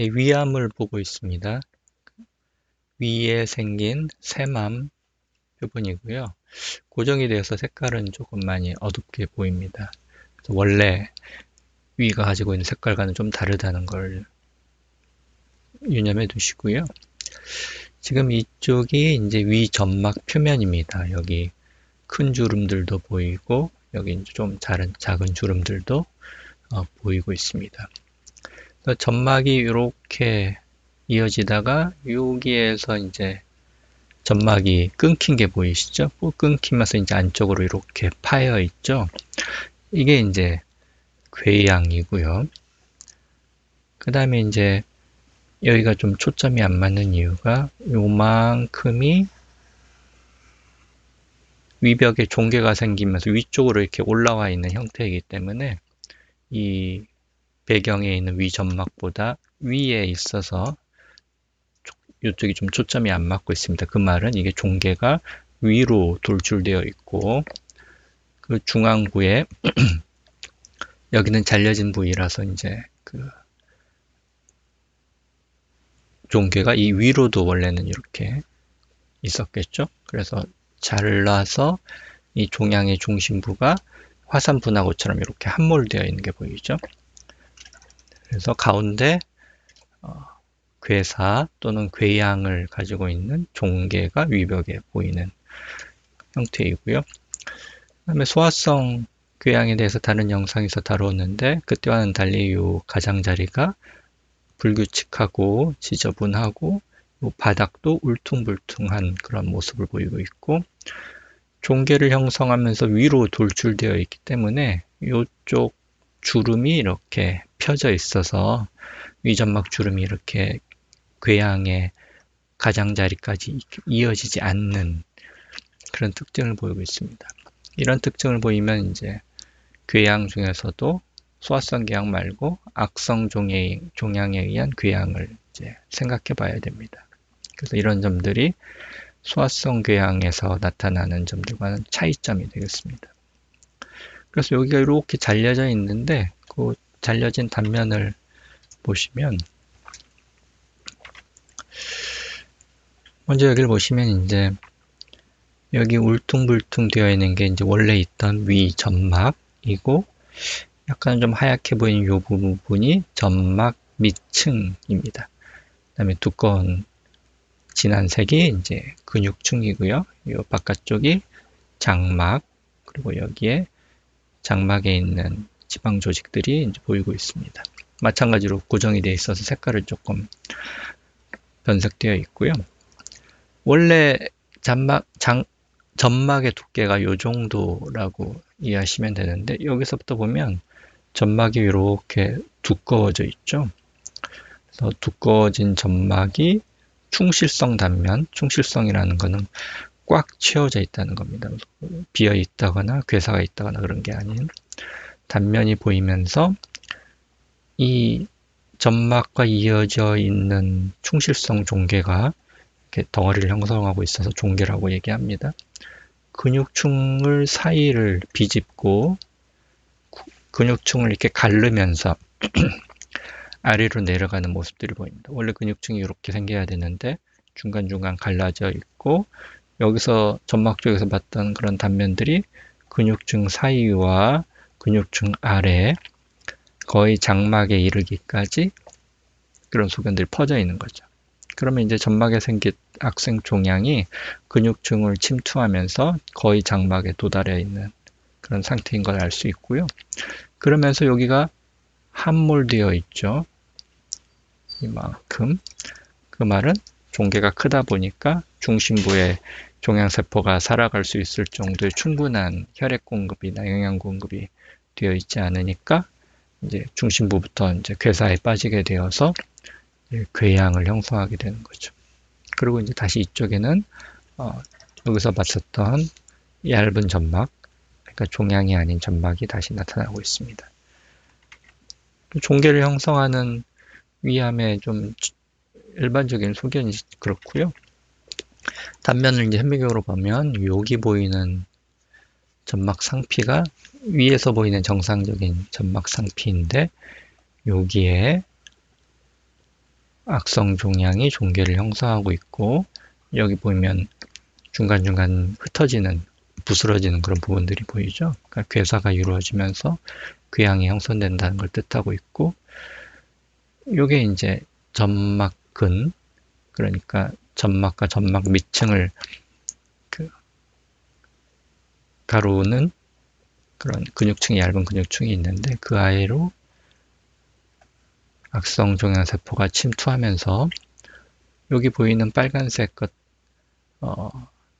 위암을 보고 있습니다. 위에 생긴 새맘 표본이고요. 고정이 되어서 색깔은 조금 많이 어둡게 보입니다. 원래 위가 가지고 있는 색깔과는 좀 다르다는 걸 유념해 두시고요. 지금 이쪽이 이제 위 점막 표면입니다. 여기 큰 주름들도 보이고 여기 이제 좀 작은 주름들도 보이고 있습니다. 점막이 이렇게 이어지다가 여기에서 이제 점막이 끊긴 게 보이시죠? 끊기면서 이제 안쪽으로 이렇게 파여 있죠? 이게 이제 궤양이고요. 그 다음에 이제 여기가 좀 초점이 안 맞는 이유가 요만큼이 위벽에 종괴가 생기면서 위쪽으로 이렇게 올라와 있는 형태이기 때문에 이 배경에 있는 위 점막보다 위에 있어서 이쪽이 좀 초점이 안 맞고 있습니다. 그 말은 이게 종괴가 위로 돌출되어 있고 그 중앙부에 여기는 잘려진 부위라서 이제 그 종괴가 이 위로도 원래는 이렇게 있었겠죠. 그래서 잘라서 이 종양의 중심부가 화산 분화구처럼 이렇게 함몰되어 있는 게 보이죠. 그래서 가운데 괴사 또는 괴양을 가지고 있는 종괴가 위벽에 보이는 형태이고요. 그다음에 소화성 궤양에 대해서 다른 영상에서 다루었는데 그때와는 달리 이 가장자리가 불규칙하고 지저분하고 바닥도 울퉁불퉁한 그런 모습을 보이고 있고 종괴를 형성하면서 위로 돌출되어 있기 때문에 이쪽 주름이 이렇게 펴져 있어서 위점막 주름이 이렇게 궤양의 가장자리까지 이어지지 않는 그런 특징을 보이고 있습니다. 이런 특징을 보이면 이제 궤양 중에서도 소화성 궤양 말고 악성 종양에 의한 궤양을 이제 생각해 봐야 됩니다. 그래서 이런 점들이 소화성 궤양에서 나타나는 점들과는 차이점이 되겠습니다. 그래서 여기가 이렇게 잘려져 있는데 그 잘려진 단면을 보시면 먼저 여기를 보시면 이제 여기 울퉁불퉁 되어 있는 게 이제 원래 있던 위 점막이고 약간 좀 하얗게 보이는 이 부분이 점막 밑층입니다. 그 다음에 두꺼운 진한 색이 이제 근육층이고요. 이 바깥쪽이 장막, 그리고 여기에 장막에 있는 지방 조직들이 이제 보이고 있습니다. 마찬가지로 고정이 되어 있어서 색깔을 조금 변색되어 있고요. 원래 점막의 두께가 이 정도라고 이해하시면 되는데 여기서부터 보면 점막이 이렇게 두꺼워져 있죠. 그래서 두꺼워진 점막이 충실성 단면, 충실성이라는 것은 꽉 채워져 있다는 겁니다. 비어 있다거나 괴사가 있다거나 그런 게 아닌 단면이 보이면서 이 점막과 이어져 있는 충실성 종괴가 이렇게 덩어리를 형성하고 있어서 종괴라고 얘기합니다. 근육층을 사이를 비집고 근육층을 이렇게 가르면서 아래로 내려가는 모습들이 보입니다. 원래 근육층이 이렇게 생겨야 되는데 중간중간 갈라져 있고 여기서 점막 쪽에서 봤던 그런 단면들이 근육층 사이와 근육층 아래 거의 장막에 이르기까지 그런 소견들이 퍼져 있는 거죠. 그러면 이제 점막에 생긴 악성 종양이 근육층을 침투하면서 거의 장막에 도달해 있는 그런 상태인 걸 알 수 있고요. 그러면서 여기가 함몰되어 있죠. 이만큼. 그 말은 종괴가 크다 보니까 중심부에 종양세포가 살아갈 수 있을 정도의 충분한 혈액 공급이나 영양 공급이 되어 있지 않으니까 이제 중심부부터 이제 괴사에 빠지게 되어서 궤양을 형성하게 되는 거죠. 그리고 이제 다시 이쪽에는 여기서 봤었던 얇은 점막, 그러니까 종양이 아닌 점막이 다시 나타나고 있습니다. 종괴를 형성하는 위암의 좀 일반적인 소견이 그렇고요. 단면을 이제 현미경으로 보면 여기 보이는 점막 상피가 위에서 보이는 정상적인 점막 상피인데 여기에 악성 종양이 종괴를 형성하고 있고, 여기 보면 중간중간 흩어지는, 부스러지는 그런 부분들이 보이죠? 그러니까 괴사가 이루어지면서 궤양이 형성된다는 걸 뜻하고 있고, 이게 이제 점막근, 그러니까 점막과 점막 밑층을 가루는 그런 근육층이, 얇은 근육층이 있는데, 그 아래로 악성 종양세포가 침투하면서 여기 보이는 빨간색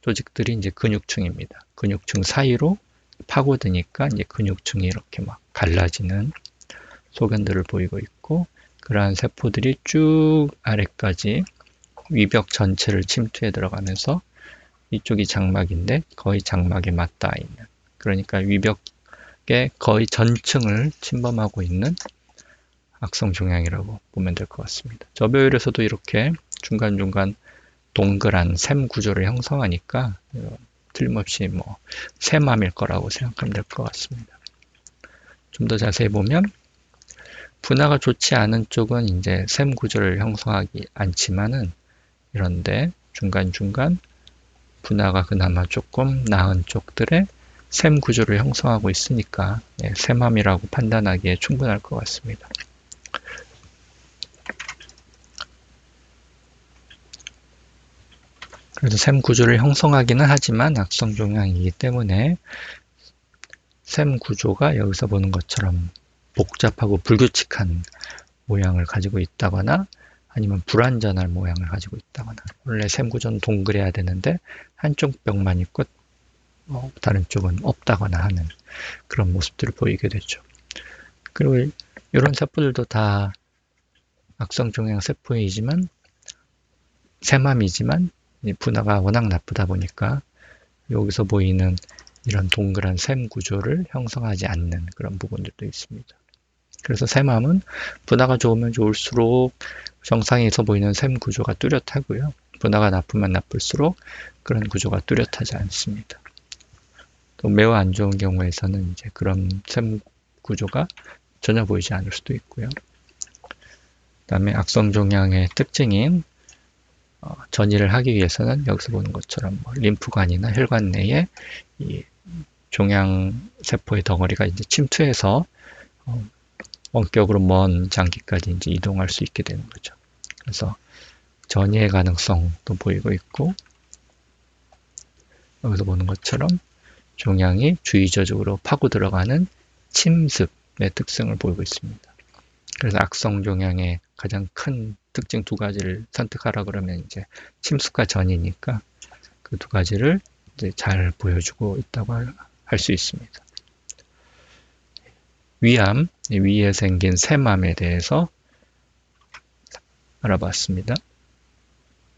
조직들이 이제 근육층입니다. 근육층 사이로 파고드니까 이제 근육층이 이렇게 막 갈라지는 소견들을 보이고 있고, 그러한 세포들이 쭉 아래까지 위벽 전체를 침투해 들어가면서 이쪽이 장막인데 거의 장막에 맞닿아 있는, 그러니까 위벽의 거의 전층을 침범하고 있는 악성 종양이라고 보면 될 것 같습니다. 저배율에서도 이렇게 중간중간 동그란 샘 구조를 형성하니까 틀림없이 새맘일 거라고 생각하면 될 것 같습니다. 좀 더 자세히 보면 분화가 좋지 않은 쪽은 이제 샘 구조를 형성하기 않지만은, 이런데 중간중간 분화가 그나마 조금 나은 쪽들의 샘 구조를 형성하고 있으니까 새맘이라고 판단하기에 충분할 것 같습니다. 그래서 샘 구조를 형성하기는 하지만 악성 종양이기 때문에 샘 구조가 여기서 보는 것처럼 복잡하고 불규칙한 모양을 가지고 있다거나, 아니면 불완전한 모양을 가지고 있다거나, 원래 샘 구조는 동그래야 되는데 한쪽 벽만 있고 다른 쪽은 없다거나 하는 그런 모습들을 보이게 되죠. 그리고 이런 세포들도 다 악성 종양 세포이지만, 새맘이지만 분화가 워낙 나쁘다 보니까 여기서 보이는 이런 동그란 샘 구조를 형성하지 않는 그런 부분들도 있습니다. 그래서 새맘은 분화가 좋으면 좋을수록 정상에서 보이는 샘 구조가 뚜렷하고요. 분화가 나쁘면 나쁠수록 그런 구조가 뚜렷하지 않습니다. 또 매우 안 좋은 경우에서는 이제 그런 샘 구조가 전혀 보이지 않을 수도 있고요. 그다음에 악성 종양의 특징인 전이를 하기 위해서는 여기서 보는 것처럼 림프관이나 혈관 내에 이 종양 세포의 덩어리가 이제 침투해서 원격으로 먼 장기까지 이제 이동할 수 있게 되는 거죠. 그래서 전이의 가능성도 보이고 있고, 여기서 보는 것처럼 종양이 주의적으로 파고 들어가는 침습의 특성을 보이고 있습니다. 그래서 악성 종양의 가장 큰 특징 두 가지를 선택하라 그러면 이제 침습과 전이니까 그 두 가지를 이제 잘 보여주고 있다고 할 수 있습니다. 위암, 위에 생긴 새맘에 대해서 알아봤습니다.